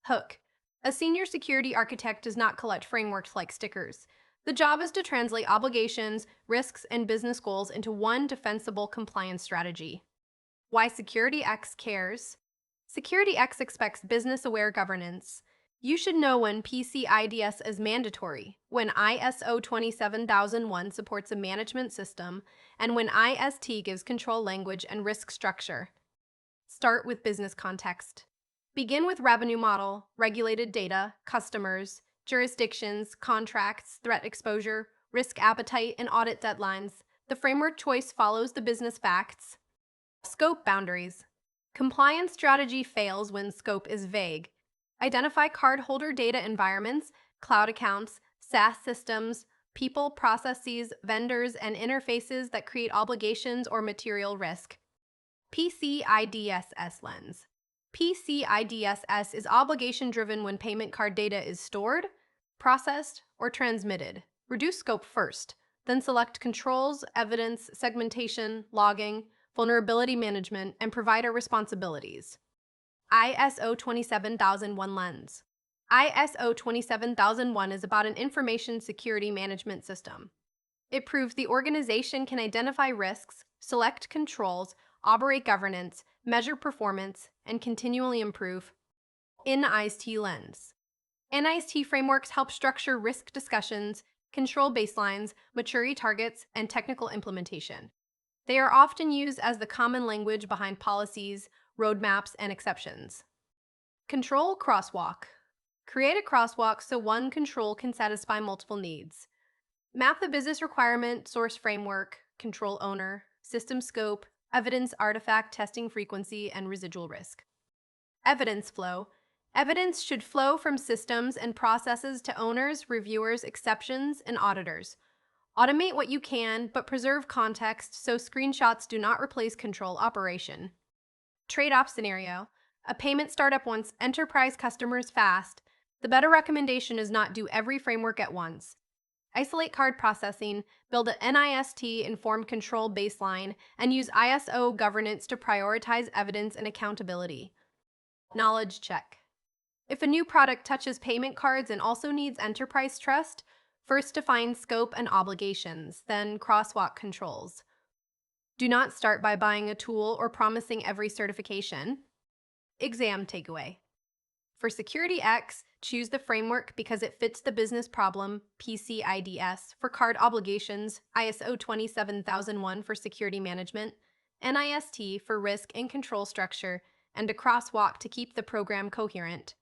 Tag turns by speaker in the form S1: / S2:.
S1: Hook. A senior security architect does not collect frameworks like stickers. The job is to translate obligations, risks, and business goals into one defensible compliance strategy. Why SecurityX cares? SecurityX expects business-aware governance. You should know when PCI DSS is mandatory, when ISO 27001 supports a management system, and when IST gives control language and risk structure. Start with business context. Begin with revenue model, regulated data, customers, jurisdictions, contracts, threat exposure, risk appetite, and audit deadlines. The framework choice follows the business facts. Scope boundaries. Compliance strategy fails when scope is vague. Identify cardholder data environments, cloud accounts, SaaS systems, people, processes, vendors, and interfaces that create obligations or material risk. PCI DSS lens. PCI DSS is obligation-driven when payment card data is stored, processed, or transmitted. Reduce scope first, then select controls, evidence, segmentation, logging, vulnerability management, and provider responsibilities. ISO 27001 lens. ISO 27001 is about an information security management system. It proves the organization can identify risks, select controls, operate governance, measure performance, and continually improve. NIST lens. NIST frameworks help structure risk discussions, control baselines, maturity targets, and technical implementation. They are often used as the common language behind policies, roadmaps, and exceptions. Control crosswalk. Create a crosswalk so one control can satisfy multiple needs. Map the business requirement, source framework, control owner, system scope, evidence artifact testing frequency, and residual risk. Evidence flow. Evidence should flow from systems and processes to owners, reviewers, exceptions, and auditors. Automate what you can, but preserve context so screenshots do not replace control operation. Trade-off scenario. A payment startup wants enterprise customers fast. The better recommendation is not do every framework at once. Isolate card processing, build an NIST-informed control baseline, and use ISO governance to prioritize evidence and accountability. Knowledge check. If a new product touches payment cards and also needs enterprise trust, first define scope and obligations, then crosswalk controls. Do not start by buying a tool or promising every certification. Exam takeaway. For SecurityX, choose the framework because it fits the business problem, PCI DSS, for card obligations, ISO 27001 for security management, NIST for risk and control structure, and a crosswalk to keep the program coherent.